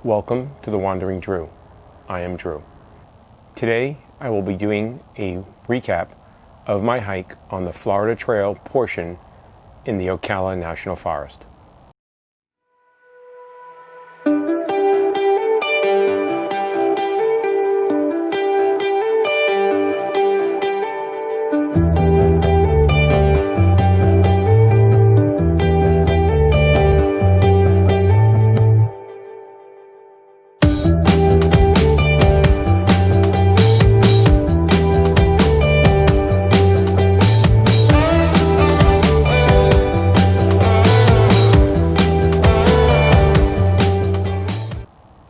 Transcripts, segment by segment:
Welcome to The Wandering Drew. I am Drew. Today I will be doing a recap of my hike on the Florida Trail portion in the Ocala National Forest.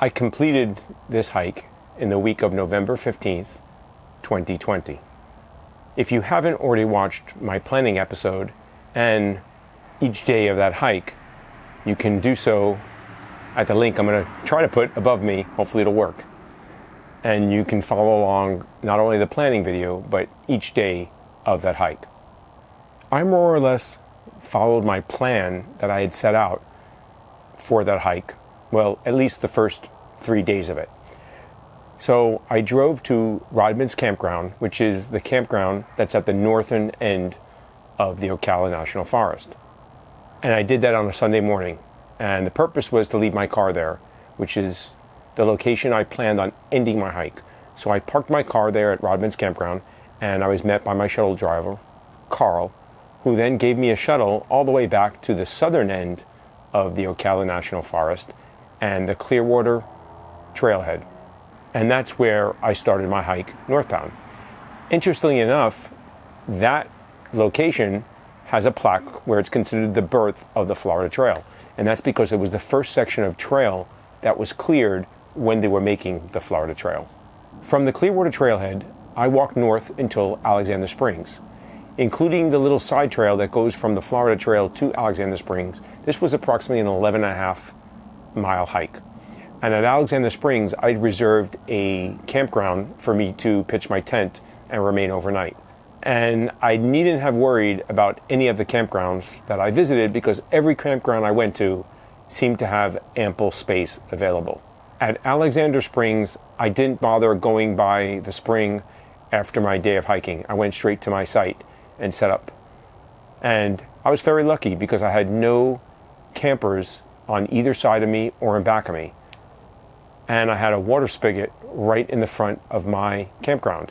I completed this hike in the week of November 15th, 2020. If you haven't already watched my planning episode and each day of that hike, you can do so at the link I'm going to try to put above me. Hopefully it'll work. And you can follow along not only the planning video, but each day of that hike. I more or less followed my plan that I had set out for that hike. Well, at least the first 3 days of it. So I drove to Rodman's Campground, which is the campground that's at the northern end of the Ocala National Forest. And I did that on a Sunday morning. And the purpose was to leave my car there, which is the location I planned on ending my hike. So I parked my car there at Rodman's Campground, and I was met by my shuttle driver, Carl, who then gave me a shuttle all the way back to the southern end of the Ocala National Forest and the Clearwater Trailhead. And that's where I started my hike northbound. Interestingly enough, that location has a plaque where it's considered the birth of the Florida Trail. And that's because it was the first section of trail that was cleared when they were making the Florida Trail. From the Clearwater Trailhead, I walked north until Alexander Springs, including the little side trail that goes from the Florida Trail to Alexander Springs. This was approximately an 11.5-mile hike. And at Alexander Springs, I'd reserved a campground for me to pitch my tent and remain overnight. And I needn't have worried about any of the campgrounds that I visited because every campground I went to seemed to have ample space available. At Alexander Springs, I didn't bother going by the spring after my day of hiking. I went straight to my site and set up. And I was very lucky because I had no campers on either side of me or in back of me. And I had a water spigot right in the front of my campground.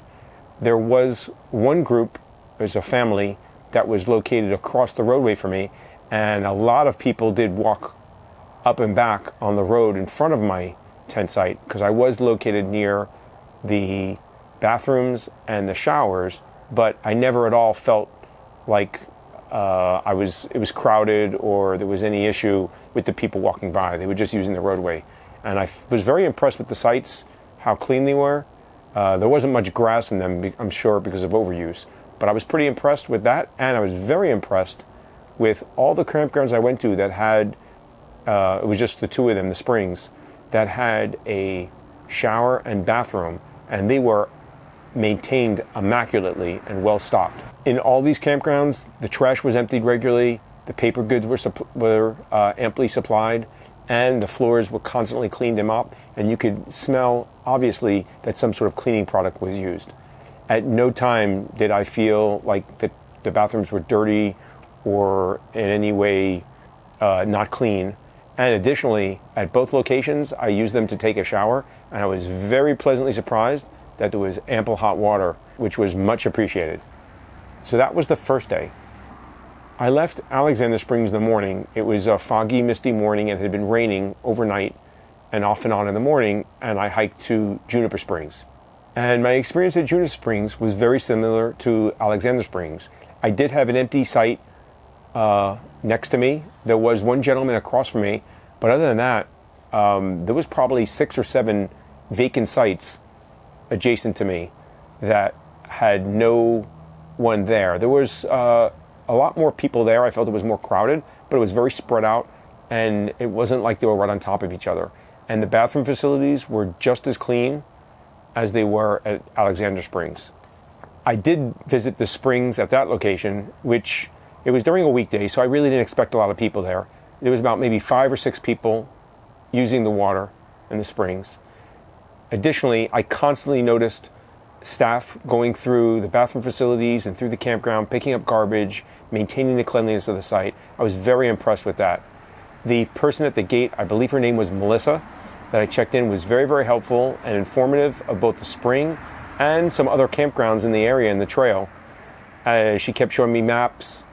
There was one group, it was a family, that was located across the roadway from me, and a lot of people did walk up and back on the road in front of my tent site because I was located near the bathrooms and the showers, but I never at all felt like it was crowded or there was any issue with the people walking by. They were just using the roadway. And I was very impressed with the sites, how clean they were. There wasn't much grass in them, I'm sure, because of overuse. But I was pretty impressed with that, and I was very impressed with all the campgrounds I went to that had, it was just the two of them, the springs, that had a shower and bathroom, and they were maintained immaculately and well stocked. In all these campgrounds, the trash was emptied regularly, the paper goods were amply supplied, and the floors were constantly cleaned and mopped, and you could smell, obviously, that some sort of cleaning product was used. At no time did I feel like the bathrooms were dirty or in any way not clean. And additionally, at both locations, I used them to take a shower, and I was very pleasantly surprised that there was ample hot water, which was much appreciated. So that was the first day. I left Alexander Springs in the morning. It was a foggy, misty morning. It had been raining overnight and off and on in the morning, and I hiked to Juniper Springs. And my experience at Juniper Springs was very similar to Alexander Springs. I did have an empty site next to me. There was one gentleman across from me, but other than that, there was probably 6 or 7 vacant sites adjacent to me that had no one there. There was a lot more people there. I felt it was more crowded, but it was very spread out, and it wasn't like they were right on top of each other. And the bathroom facilities were just as clean as they were at Alexander Springs. I did visit the springs at that location, which it was during a weekday, so I really didn't expect a lot of people there. There was about maybe 5 or 6 people using the water, and the springs. Additionally, I constantly noticed staff going through the bathroom facilities and through the campground, picking up garbage, maintaining the cleanliness of the site. I was very impressed with that. The person at the gate, I believe her name was Melissa, that I checked in, was very, very helpful and informative of both the spring and some other campgrounds in the area and the trail. She kept showing me maps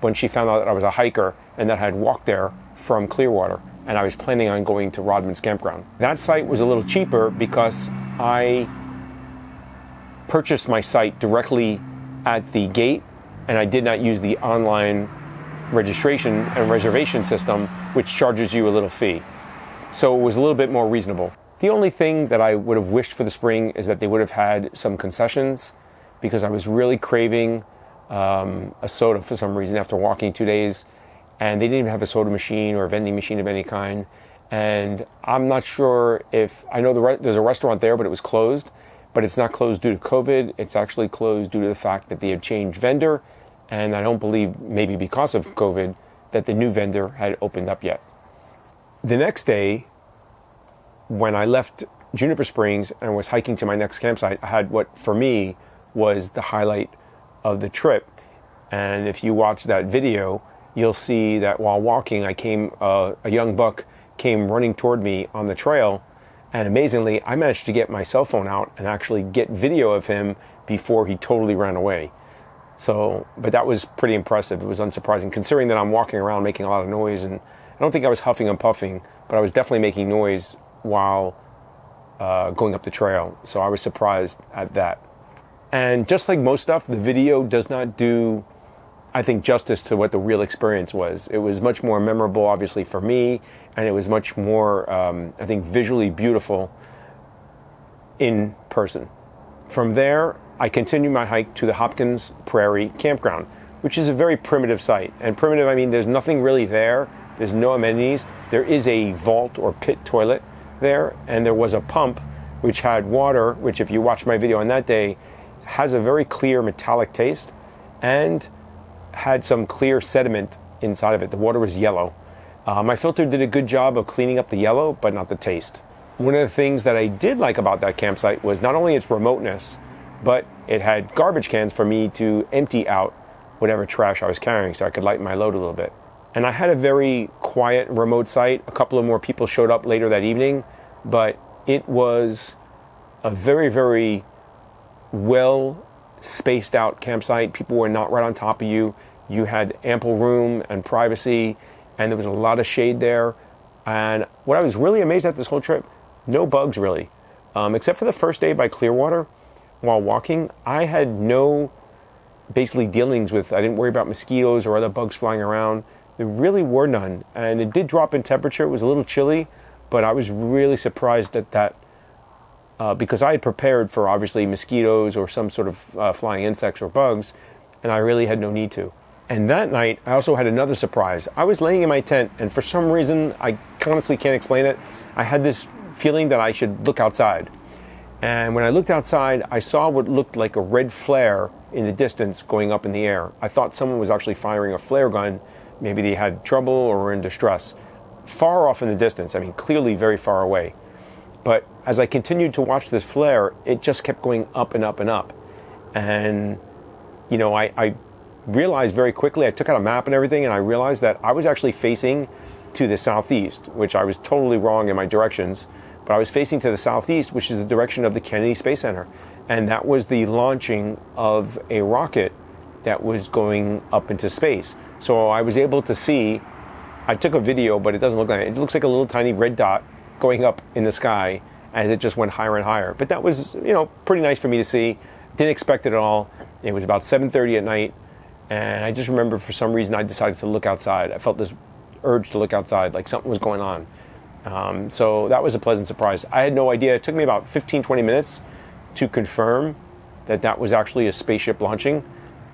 when she found out that I was a hiker and that I had walked there from Clearwater, and I was planning on going to Rodman's campground. That site was a little cheaper because I purchased my site directly at the gate, and I did not use the online registration and reservation system, which charges you a little fee. So it was a little bit more reasonable. The only thing that I would have wished for the spring is that they would have had some concessions, because I was really craving a soda for some reason after walking 2 days, and they didn't even have a soda machine or a vending machine of any kind. And I'm not sure if, I know there's a restaurant there, but it was closed, but it's not closed due to COVID. It's actually closed due to the fact that they had changed vendor, and I don't believe, maybe because of COVID, that the new vendor had opened up yet. The next day, when I left Juniper Springs and was hiking to my next campsite, I had what for me was the highlight of the trip. And if you watch that video, you'll see that while walking, a young buck came running toward me on the trail, and amazingly, I managed to get my cell phone out and actually get video of him before he totally ran away. But that was pretty impressive. It was unsurprising, considering that I'm walking around making a lot of noise, and I don't think I was huffing and puffing, but I was definitely making noise while going up the trail. So I was surprised at that. And just like most stuff, the video does not do, I think, justice to what the real experience was. It was much more memorable, obviously, for me, and it was much more, I think, visually beautiful in person. From there, I continued my hike to the Hopkins Prairie Campground, which is a very primitive site. And primitive, I mean, there's nothing really there. There's no amenities. There is a vault or pit toilet there, and there was a pump which had water, which, if you watch my video on that day, has a very clear metallic taste and had some clear sediment inside of it. The water was yellow. My filter did a good job of cleaning up the yellow, but not the taste. One of the things that I did like about that campsite was not only its remoteness, but it had garbage cans for me to empty out whatever trash I was carrying so I could lighten my load a little bit. And I had a very quiet, remote site. A couple of more people showed up later that evening, but it was a very, very well spaced out campsite. People were not right on top of you. You had ample room and privacy, and there was a lot of shade there. And what I was really amazed at this whole trip, no bugs really. Except for the first day by Clearwater, while walking, I had no basically dealings with, I didn't worry about mosquitoes or other bugs flying around. There really were none. And it did drop in temperature. It was a little chilly, but I was really surprised at that because I had prepared for obviously mosquitoes or some sort of flying insects or bugs, and I really had no need to. And that night, I also had another surprise. I was laying in my tent, and for some reason, I honestly can't explain it, I had this feeling that I should look outside. And when I looked outside, I saw what looked like a red flare in the distance going up in the air. I thought someone was actually firing a flare gun. Maybe they had trouble or were in distress. Far off in the distance, I mean, clearly very far away. But as I continued to watch this flare, it just kept going up and up and up. And, you know, I realized very quickly, I took out a map and everything, and I realized that I was actually facing to the southeast, which I was totally wrong in my directions. But I was facing to the southeast, which is the direction of the Kennedy Space Center. And that was the launching of a rocket that was going up into space. So I was able to see, I took a video, but it doesn't look like it. It looks like a little tiny red dot going up in the sky as it just went higher and higher. But that was, you know, pretty nice for me to see. Didn't expect it at all. It was about 7:30 at night. And I just remember for some reason I decided to look outside. I felt this urge to look outside, like something was going on. So that was a pleasant surprise. I had no idea. It took me about 15-20 minutes to confirm that that was actually a spaceship launching,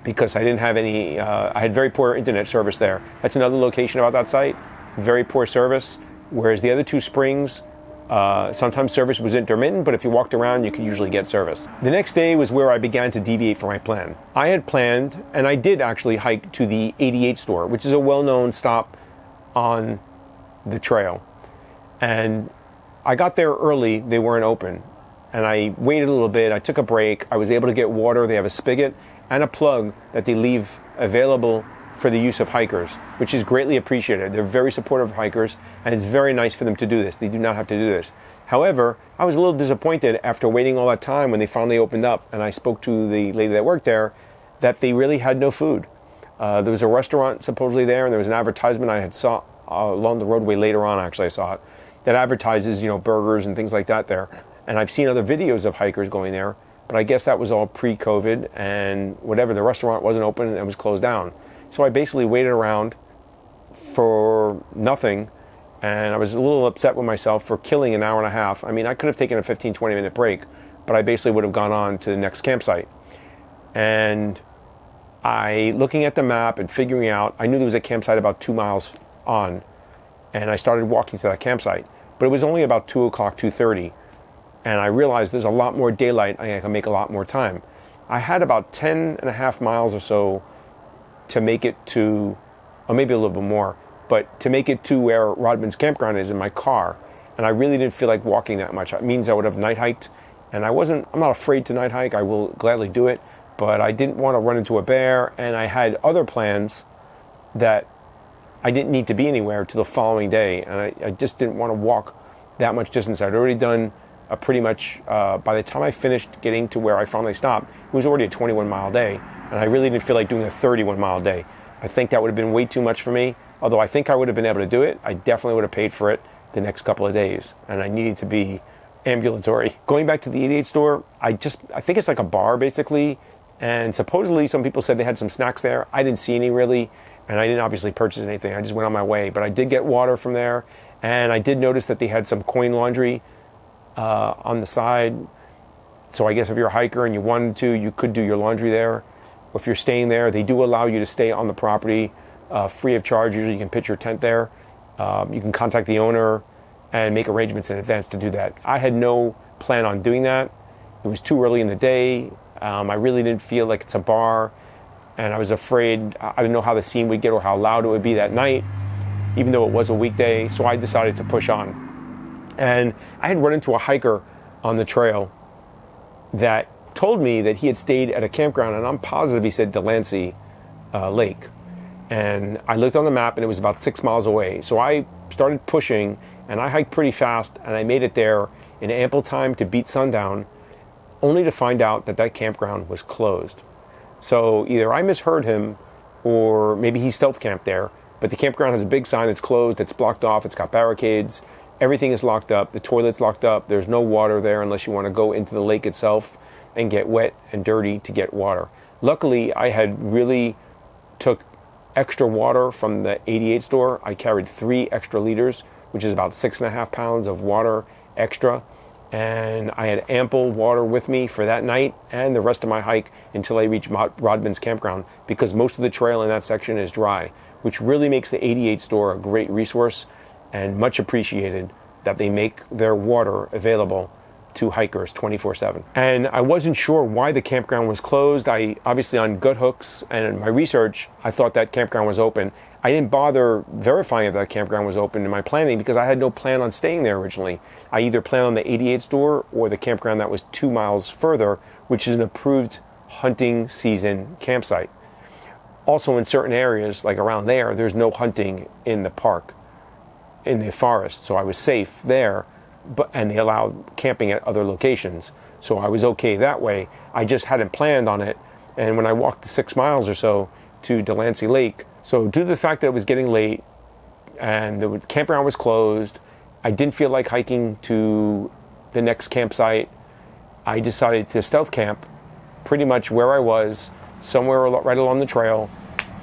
because I didn't have any, I had very poor internet service there. That's another location about that site, very poor service, whereas the other two springs, sometimes service was intermittent, but if you walked around, you could usually get service. The next day was where I began to deviate from my plan. I had planned, and I did actually hike to the 88 store, which is a well-known stop on the trail. And I got there early, they weren't open. And I waited a little bit, I took a break, I was able to get water. They have a spigot and a plug that they leave available for the use of hikers, which is greatly appreciated. They're very supportive of hikers, and it's very nice for them to do this. They do not have to do this. However, I was a little disappointed after waiting all that time when they finally opened up, and I spoke to the lady that worked there, that they really had no food. There was a restaurant supposedly there, and there was an advertisement I had saw along the roadway later on, actually I saw it, that advertises, burgers and things like that there. And I've seen other videos of hikers going there, but I guess that was all pre-COVID, and whatever, the restaurant wasn't open and it was closed down. So I basically waited around for nothing, and I was a little upset with myself for killing an hour and a half. I mean, I could have taken a 15-20 minute break, but I basically would have gone on to the next campsite. And looking at the map and figuring out, I knew there was a campsite about 2 miles on, and I started walking to that campsite. But it was only about 2 o'clock, 2:30, and I realized there's a lot more daylight, I can make a lot more time. I had about 10 and a half miles or so to make it to, or maybe a little bit more, but to make it to where Rodman's campground is in my car. And I really didn't feel like walking that much. It means I would have night hiked, and I'm not afraid to night hike. I will gladly do it, but I didn't want to run into a bear, and I had other plans that I didn't need to be anywhere till the following day, and I just didn't want to walk that much distance. I'd already done pretty much, by the time I finished getting to where I finally stopped, it was already a 21-mile day, and I really didn't feel like doing a 31-mile day. I think that would have been way too much for me. Although I think I would have been able to do it, I definitely would have paid for it the next couple of days, and I needed to be ambulatory. Going back to the 88 store, I think it's like a bar basically, and supposedly some people said they had some snacks there. I didn't see any really, and I didn't obviously purchase anything. I just went on my way, but I did get water from there, and I did notice that they had some coin laundry on the side. So I guess if you're a hiker and you wanted to, you could do your laundry there. Or if you're staying there, they do allow you to stay on the property free of charge. Usually you can pitch your tent there. You can contact the owner and make arrangements in advance to do that. I had no plan on doing that. It was too early in the day. I really didn't feel like it's a bar, and I was afraid. I didn't know how the scene would get or how loud it would be that night, even though it was a weekday. So I decided to push on. And I had run into a hiker on the trail that told me that he had stayed at a campground, and I'm positive he said Delancey Lake. And I looked on the map, and it was about 6 miles away. So I started pushing, and I hiked pretty fast, and I made it there in ample time to beat sundown, only to find out that that campground was closed. So either I misheard him, or maybe he stealth camped there, but the campground has a big sign that's closed, it's blocked off, it's got barricades, everything is locked up, the toilet's locked up, there's no water there unless you want to go into the lake itself and get wet and dirty to get water. Luckily, I had really took extra water from the 88 store. I carried 3 extra liters, which is about 6.5 pounds of water extra. And I had ample water with me for that night and the rest of my hike until I reached Rodman's campground, because most of the trail in that section is dry, which really makes the 88 store a great resource and much appreciated that they make their water available to hikers 24/7. And I wasn't sure why the campground was closed. I obviously, on gut hooks and in my research, I thought that campground was open. I didn't bother verifying if that campground was open in my planning because I had no plan on staying there originally. I either planned on the 88 store or the campground that was 2 miles further, which is an approved hunting season campsite. Also, in certain areas, like around there, there's no hunting in the park, in the forest, so I was safe there. And they allowed camping at other locations, so I was okay that way. I just hadn't planned on it, and when I walked the 6 miles or so to Delancey Lake, so due to the fact that it was getting late and the campground was closed, I didn't feel like hiking to the next campsite. I decided to stealth camp pretty much where I was, somewhere right along the trail,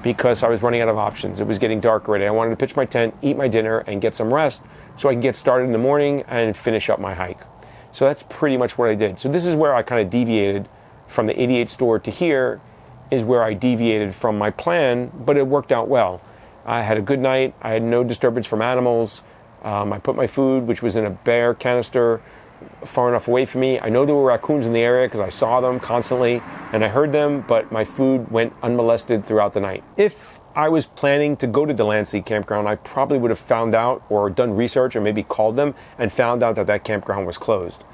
because I was running out of options. It was getting dark already. I wanted to pitch my tent, eat my dinner, and get some rest so I can get started in the morning and finish up my hike. So that's pretty much what I did. So this is where I kind of deviated from the 88 store to here, is where I deviated from my plan, but it worked out well. I had a good night. I had no disturbance from animals. I put my food, which was in a bear canister, far enough away from me. I know there were raccoons in the area because I saw them constantly and I heard them, but my food went unmolested throughout the night. If I was planning to go to Delancey Campground, I probably would have found out or done research or maybe called them and found out that that campground was closed.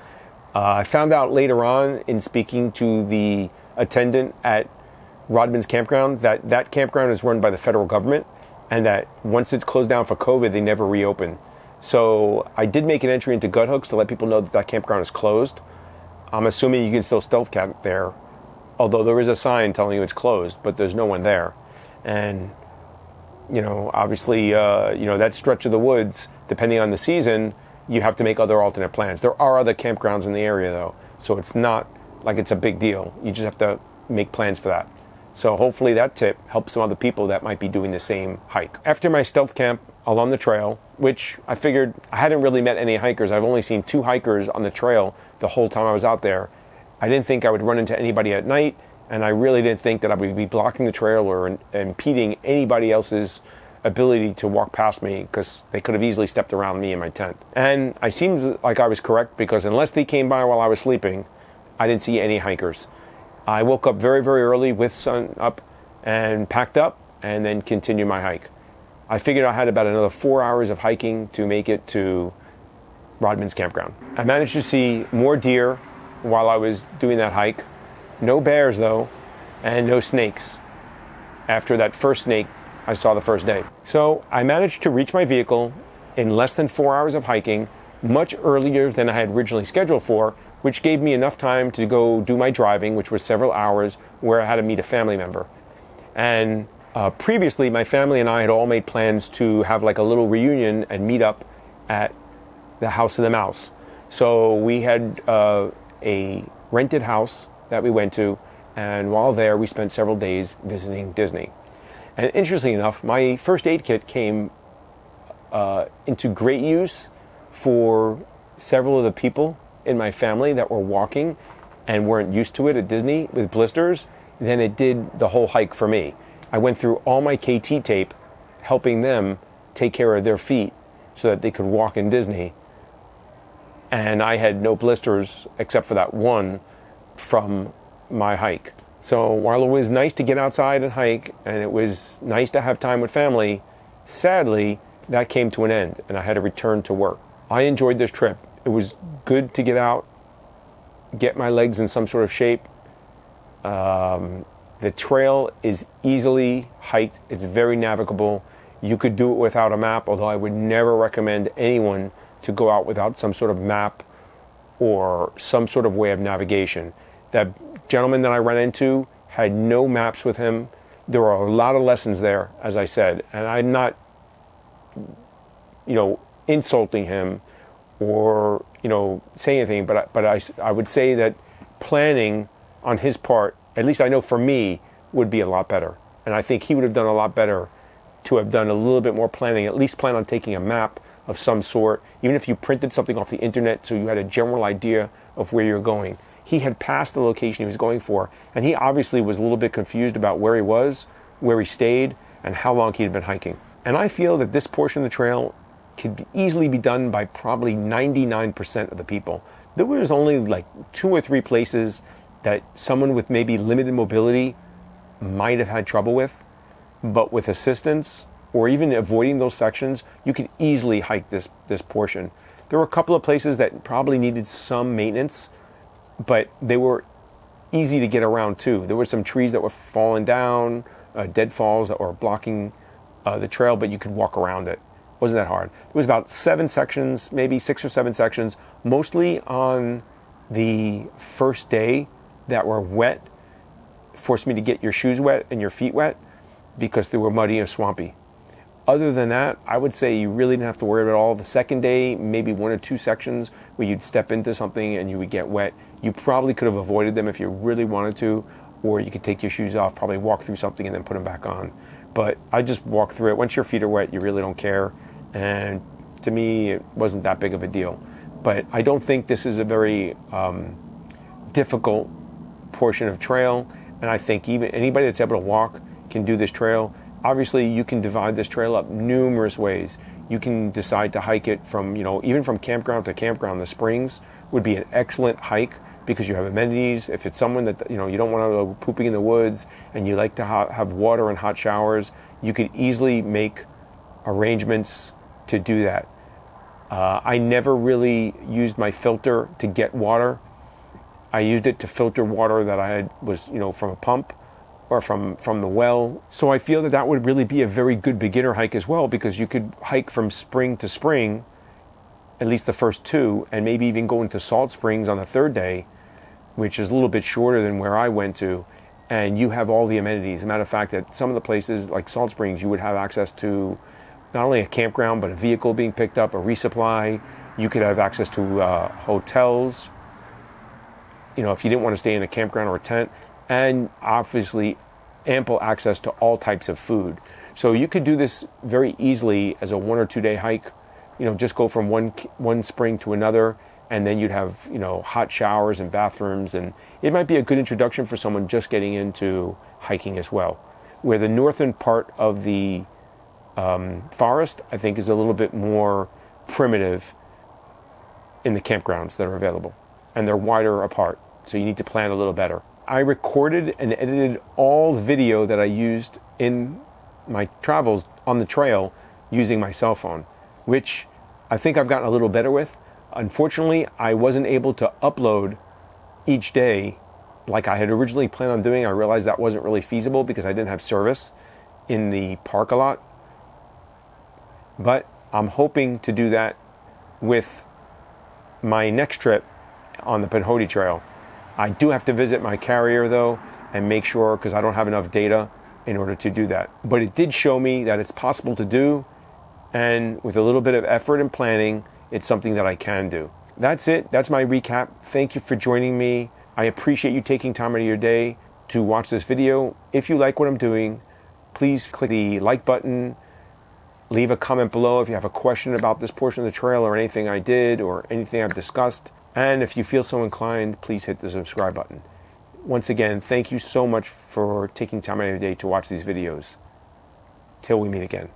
I found out later on in speaking to the attendant at Rodman's Campground that that campground is run by the federal government and that once it's closed down for COVID, they never reopen. So I did make an entry into Guthooks to let people know that that campground is closed. I'm assuming you can still stealth camp there, although there is a sign telling you it's closed, but there's no one there. And, you know, obviously, that stretch of the woods, depending on the season, you have to make other alternate plans. There are other campgrounds in the area, though, so it's not like it's a big deal. You just have to make plans for that. So hopefully that tip helps some other people that might be doing the same hike. After my stealth camp along the trail, which I figured I hadn't really met any hikers. I've only seen 2 hikers on the trail the whole time I was out there. I didn't think I would run into anybody at night, and I really didn't think that I would be blocking the trail or impeding anybody else's ability to walk past me, because they could have easily stepped around me in my tent. And I seemed like I was correct, because unless they came by while I was sleeping, I didn't see any hikers. I woke up very, very early with sun up and packed up and then continued my hike. I figured I had about another 4 hours of hiking to make it to Rodman's Campground. I managed to see more deer while I was doing that hike. No bears though, and no snakes after that first snake I saw the first day. So I managed to reach my vehicle in less than 4 hours of hiking, much earlier than I had originally scheduled for, which gave me enough time to go do my driving, which was several hours, where I had to meet a family member. And previously, my family and I had all made plans to have like a little reunion and meet up at the House of the Mouse. So we had a rented house that we went to, and while there, we spent several days visiting Disney. And interestingly enough, my first aid kit came into great use for several of the people in my family that were walking and weren't used to it at Disney with blisters than it did the whole hike for me. I went through all my KT tape, helping them take care of their feet so that they could walk in Disney. And I had no blisters except for that one from my hike. So while it was nice to get outside and hike, and it was nice to have time with family, sadly, that came to an end and I had to return to work. I enjoyed this trip. It was good to get out, get my legs in some sort of shape. The trail is easily hiked. It's very navigable. You could do it without a map, although I would never recommend anyone to go out without some sort of map or some sort of way of navigation. That gentleman that I ran into had no maps with him. There were a lot of lessons there, as I said, and I'm not, insulting him or, say anything, but I would say that planning on his part, at least I know for me, would be a lot better. And I think he would have done a lot better to have done a little bit more planning, at least plan on taking a map of some sort, even if you printed something off the internet so you had a general idea of where you're going. He had passed the location he was going for, and he obviously was a little bit confused about where he was, where he stayed, and how long he had been hiking. And I feel that this portion of the trail could easily be done by probably 99% of the people. There was only like 2 or 3 places that someone with maybe limited mobility might have had trouble with, but with assistance or even avoiding those sections, you could easily hike this portion. There were a couple of places that probably needed some maintenance, but they were easy to get around too. There were some trees that were falling down, deadfalls that were blocking the trail, but you could walk around it. It wasn't that hard. There was about 7 sections, maybe 6 or 7 sections, mostly on the first day that were wet, forced me to get your shoes wet and your feet wet because they were muddy and swampy. Other than that, I would say you really didn't have to worry about all. The second day, maybe 1 or 2 sections where you'd step into something and you would get wet. You probably could have avoided them if you really wanted to, or you could take your shoes off, probably walk through something and then put them back on. But I just walked through it. Once your feet are wet, you really don't care. And to me, it wasn't that big of a deal. But I don't think this is a very difficult portion of trail. And I think even anybody that's able to walk can do this trail. Obviously, you can divide this trail up numerous ways. You can decide to hike it from, even from campground to campground. The Springs would be an excellent hike because you have amenities. If it's someone that, you don't want to go pooping in the woods and you like to have water and hot showers, you could easily make arrangements to do that. I never really used my filter to get water. I used it to filter water that I had was, from a pump or from the well. So I feel that would really be a very good beginner hike as well, because you could hike from spring to spring, at least the first two, and maybe even go into Salt Springs on the third day, which is a little bit shorter than where I went to. And you have all the amenities. As a matter of fact, at some of the places like Salt Springs, you would have access to not only a campground, but a vehicle being picked up, a resupply. You could have access to hotels, if you didn't want to stay in a campground or a tent, and obviously ample access to all types of food. So you could do this very easily as a 1 or 2 day hike, just go from one spring to another, and then you'd have, hot showers and bathrooms, and it might be a good introduction for someone just getting into hiking as well. Where the northern part of the forest, I think, is a little bit more primitive in the campgrounds that are available, and they're wider apart, so you need to plan a little better. I recorded and edited all the video that I used in my travels on the trail using my cell phone, which I think I've gotten a little better with. Unfortunately, I wasn't able to upload each day like I had originally planned on doing. I realized that wasn't really feasible because I didn't have service in the park a lot. But I'm hoping to do that with my next trip on the Panasonic Trail. I do have to visit my carrier though and make sure, because I don't have enough data in order to do that. But it did show me that it's possible to do, and with a little bit of effort and planning, it's something that I can do. That's it. That's my recap. Thank you for joining me. I appreciate you taking time out of your day to watch this video. If you like what I'm doing, please click the like button. Leave a comment below if you have a question about this portion of the trail or anything I did or anything I've discussed. And if you feel so inclined, please hit the subscribe button. Once again, thank you so much for taking time out of your day to watch these videos. Till we meet again.